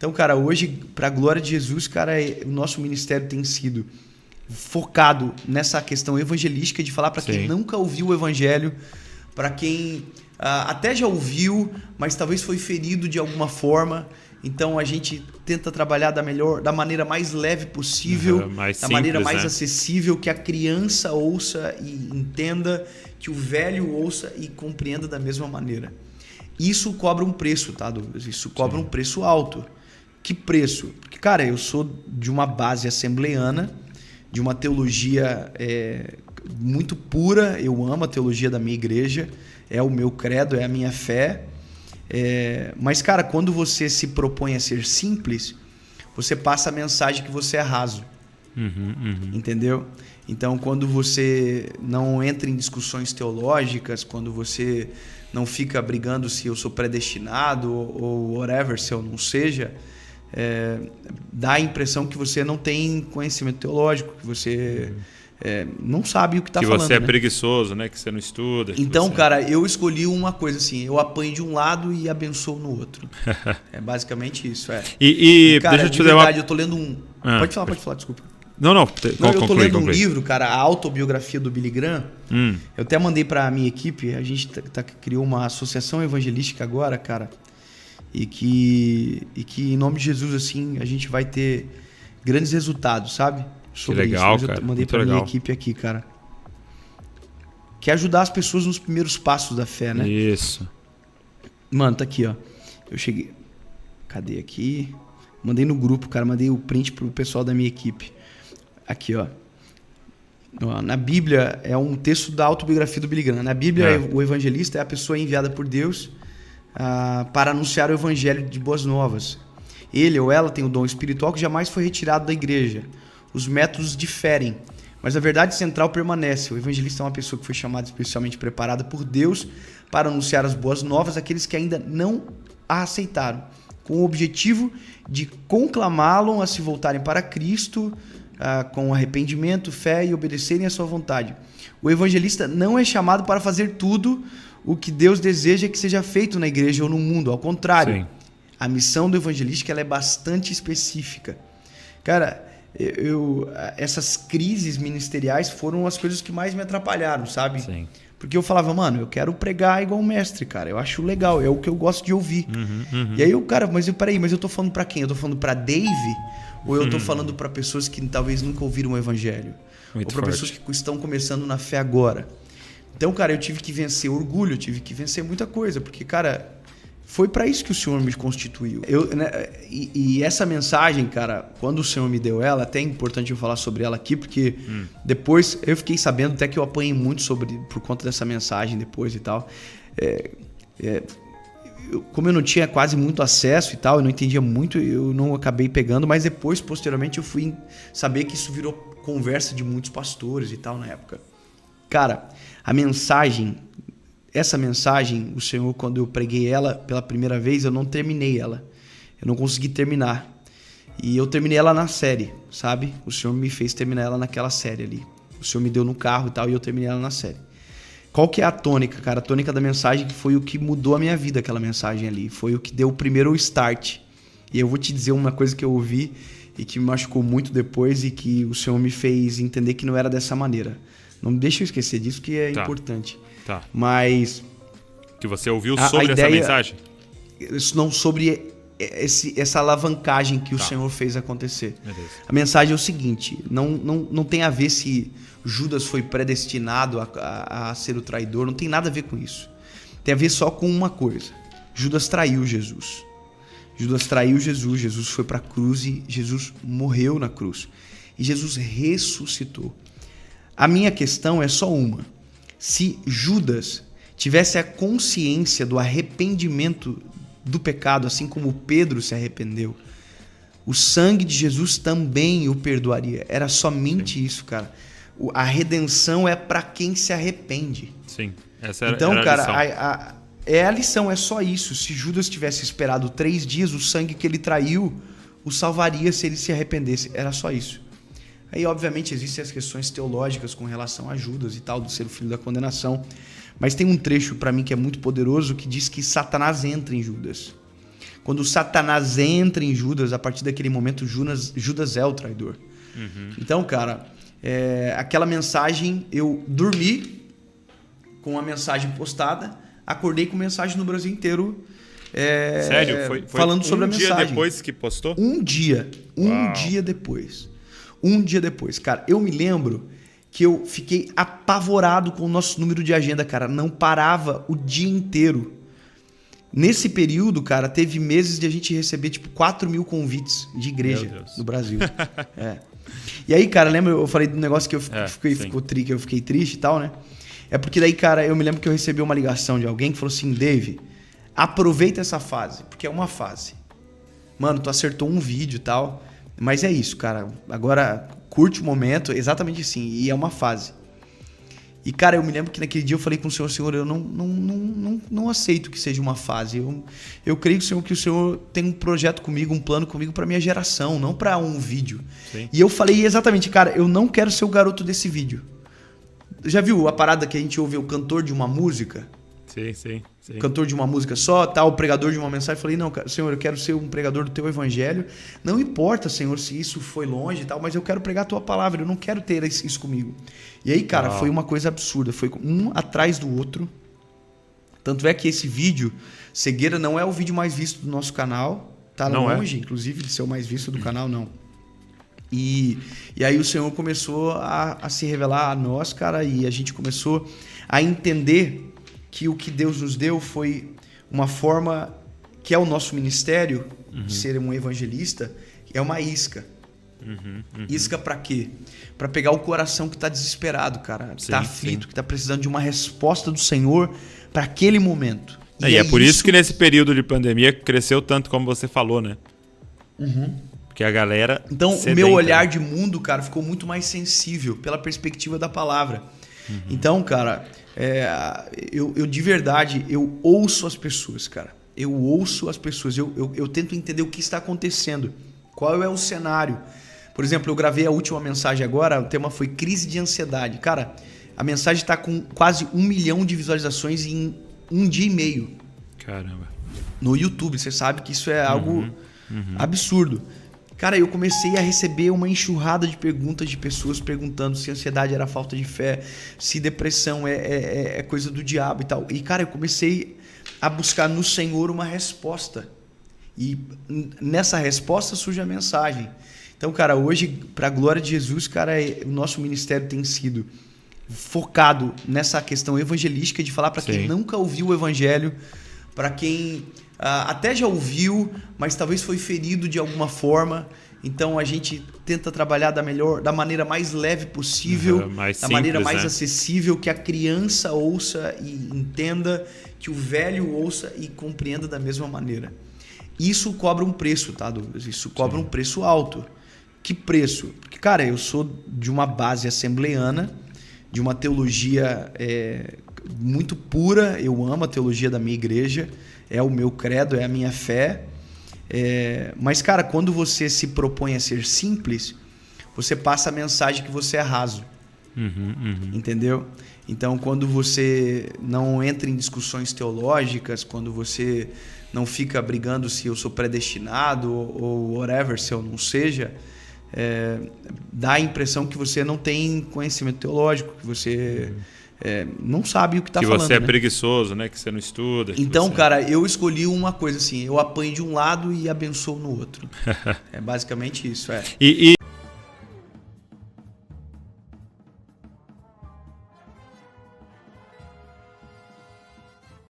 Então, cara, hoje, para a glória de Jesus, cara, o nosso ministério tem sido focado nessa questão evangelística de falar para quem nunca ouviu o evangelho, para quem até já ouviu, mas talvez foi ferido de alguma forma. Então a gente tenta trabalhar da maneira mais leve possível, da simples, maneira mais acessível, que a criança ouça e entenda, que o velho ouça e compreenda da mesma maneira. Isso cobra um preço, tá, Douglas? Isso cobra um preço alto. Que preço? Porque, cara, eu sou de uma base assembleiana, de uma teologia muito pura. Eu amo a teologia da minha igreja, é o meu credo, é a minha fé. Mas, cara, quando você se propõe a ser simples, você passa a mensagem que você é raso. Entendeu? Então, quando você não entra em discussões teológicas, quando você não fica brigando se eu sou predestinado ou whatever, se eu não seja, dá a impressão que você não tem conhecimento teológico, que você não sabe o que está falando. Que você é preguiçoso, né? Que você não estuda. Então, cara, eu escolhi uma coisa assim, eu apanho de um lado e abençoo no outro. É basicamente isso. E cara, deixa eu te de verdade, eu tô lendo um... Pode falar, desculpa. Não, eu tô lendo um livro, cara, a autobiografia do Billy Graham. Eu até mandei pra minha equipe, a gente criou uma associação evangelística agora, cara, e que em nome de Jesus, assim, a gente vai ter grandes resultados, sabe? Sobre que legal, isso. cara. Eu mandei pra minha equipe aqui, cara. Que é ajudar as pessoas nos primeiros passos da fé, né? Isso. Mano, tá aqui, ó. Eu cheguei... Cadê aqui? Mandei no grupo, cara. Mandei o print pro pessoal da minha equipe. Aqui, ó. Na Bíblia, é um texto da autobiografia do Billy Graham. Na Bíblia, o evangelista é a pessoa enviada por Deus para anunciar o evangelho de boas novas. Ele ou ela tem o dom espiritual que jamais foi retirado da igreja. Os métodos diferem, mas a verdade central permanece. O evangelista é uma pessoa que foi chamada, especialmente preparada por Deus para anunciar as boas novas àqueles que ainda não a aceitaram, com o objetivo de conclamá-los a se voltarem para Cristo com arrependimento, fé e obedecerem à sua vontade. O evangelista não é chamado para fazer tudo o que Deus deseja que seja feito na igreja ou no mundo. Ao contrário, Sim. A missão do evangelista ela é bastante específica. Cara, essas crises ministeriais foram as coisas que mais me atrapalharam, sabe? Sim. Porque eu falava, mano, eu quero pregar igual um mestre, cara. Eu acho legal, é o que eu gosto de ouvir. E aí mas eu tô falando pra quem? Eu tô falando pra Dave? Ou eu tô falando pra pessoas que talvez nunca ouviram o evangelho? Muito ou pra pessoas que estão começando na fé agora? Então, cara, eu tive que vencer orgulho, eu tive que vencer muita coisa. Porque, cara, foi pra isso que o Senhor me constituiu. E essa mensagem, cara, quando o Senhor me deu ela, até é importante eu falar sobre ela aqui, porque depois eu fiquei sabendo até que eu apanhei muito por conta dessa mensagem depois e tal. Como eu não tinha quase muito acesso e tal, eu não entendia muito, eu não acabei pegando, mas depois, posteriormente, eu fui saber que isso virou conversa de muitos pastores e tal na época. Cara, essa mensagem, o Senhor, quando eu preguei ela pela primeira vez, eu não terminei ela. Eu não consegui terminar. E eu terminei ela na série, sabe? O Senhor me fez terminar ela naquela série ali. O Senhor me deu no carro e tal, e eu terminei ela na série. Qual que é a tônica, cara? A tônica da mensagem que foi o que mudou a minha vida, aquela mensagem ali. Foi o que deu o primeiro start. E eu vou te dizer uma coisa que eu ouvi e que me machucou muito depois e que o Senhor me fez entender que não era dessa maneira. Não deixa eu esquecer disso, que é importante. Tá. Mas... Que você ouviu sobre essa mensagem? Não, sobre essa alavancagem que o Senhor fez acontecer. Beleza. A mensagem é o seguinte, não tem a ver se Judas foi predestinado a ser o traidor, não tem nada a ver com isso. Tem a ver só com uma coisa. Judas traiu Jesus. Jesus foi para a cruz e Jesus morreu na cruz. E Jesus ressuscitou. A minha questão é só uma. Se Judas tivesse a consciência do arrependimento do pecado, assim como Pedro se arrependeu, o sangue de Jesus também o perdoaria. Era somente isso, cara. A redenção é para quem se arrepende. Sim, essa era, então, era cara, a lição, é só isso. Se Judas tivesse esperado 3 dias, o sangue que ele traiu o salvaria se ele se arrependesse. Era só isso. Aí, obviamente, existem as questões teológicas com relação a Judas e tal, do ser o filho da condenação. Mas tem um trecho para mim que é muito poderoso que diz que Satanás entra em Judas. Quando o Satanás entra em Judas, a partir daquele momento, Judas é o traidor. Então, cara, aquela mensagem, eu dormi com a mensagem postada, acordei com mensagem no Brasil inteiro. Sério? Foi falando sobre a mensagem. Um dia depois que postou? Um dia depois. Um dia depois. Cara, eu me lembro que eu fiquei apavorado com o nosso número de agenda, cara. Não parava o dia inteiro. Nesse período, cara, teve meses de a gente receber, tipo, 4 mil convites de igreja no Brasil. E aí, cara, lembra? Eu falei do negócio que eu fiquei triste e tal, né? É porque daí, cara, eu me lembro que eu recebi uma ligação de alguém que falou assim: Dave, aproveita essa fase, porque é uma fase. Mano, tu acertou um vídeo e tal, mas é isso, cara. Agora curte o momento, exatamente assim, e é uma fase. E, cara, eu me lembro que naquele dia eu falei com o Senhor, eu não aceito que seja uma fase. Eu creio que o Senhor tem um projeto comigo, um plano comigo para minha geração, não para um vídeo. Sim. E eu falei exatamente, cara, eu não quero ser o garoto desse vídeo. Já viu a parada que a gente ouve o cantor de uma música? Sim. Cantor de uma música só, tá, o pregador de uma mensagem. Falei, não, Senhor, eu quero ser um pregador do teu evangelho. Não importa, Senhor, se isso foi longe e tal, mas eu quero pregar a tua palavra, eu não quero ter isso comigo. E aí, cara, foi uma coisa absurda, foi um atrás do outro. Tanto é que esse vídeo, Cegueira, não é o vídeo mais visto do nosso canal, tá longe, inclusive, de ser o mais visto do canal, não. E aí o Senhor começou a se revelar a nós, cara, e a gente começou a entender que o que Deus nos deu foi uma forma que é o nosso ministério, de ser um evangelista, é uma isca. Isca pra quê? Pra pegar o coração que tá desesperado, cara, que tá aflito, que tá precisando de uma resposta do Senhor para aquele momento. E é por isso que nesse período de pandemia cresceu tanto, como você falou, né? Porque a galera... Então, o meu olhar de mundo, cara, ficou muito mais sensível pela perspectiva da palavra. Então, cara, eu de verdade, eu ouço as pessoas, cara. Eu ouço as pessoas, eu tento entender o que está acontecendo. Qual é o cenário? Por exemplo, eu gravei a última mensagem agora, o tema foi crise de ansiedade. Cara, a mensagem está com quase 1 milhão de visualizações em 1 dia e meio. Caramba. No YouTube, você sabe que isso é algo absurdo. Cara, eu comecei a receber uma enxurrada de perguntas de pessoas perguntando se ansiedade era falta de fé, se depressão é coisa do diabo e tal. E, cara, eu comecei a buscar no Senhor uma resposta. E nessa resposta surge a mensagem. Então, cara, hoje, para a glória de Jesus, cara, o nosso ministério tem sido focado nessa questão evangelística de falar para quem nunca ouviu o evangelho, para quem até já ouviu, mas talvez foi ferido de alguma forma. Então a gente tenta trabalhar da maneira mais leve possível, da maneira mais acessível, que a criança ouça e entenda, que o velho ouça e compreenda da mesma maneira. Isso cobra um preço, tá, Douglas? Isso cobra um preço alto. Que preço? Porque, cara, eu sou de uma base assembleana, de uma teologia muito pura. Eu amo a teologia da minha igreja, é o meu credo, é a minha fé. Mas, cara, quando você se propõe a ser simples, você passa a mensagem que você é raso. Entendeu? Então, quando você não entra em discussões teológicas, quando você não fica brigando se eu sou predestinado ou whatever, se eu não seja, dá a impressão que você não tem conhecimento teológico, que você não sabe o que está falando. Que você é preguiçoso, né? Que você não estuda. Então, cara, eu escolhi uma coisa assim, eu apanho de um lado e abençoo no outro. É basicamente isso.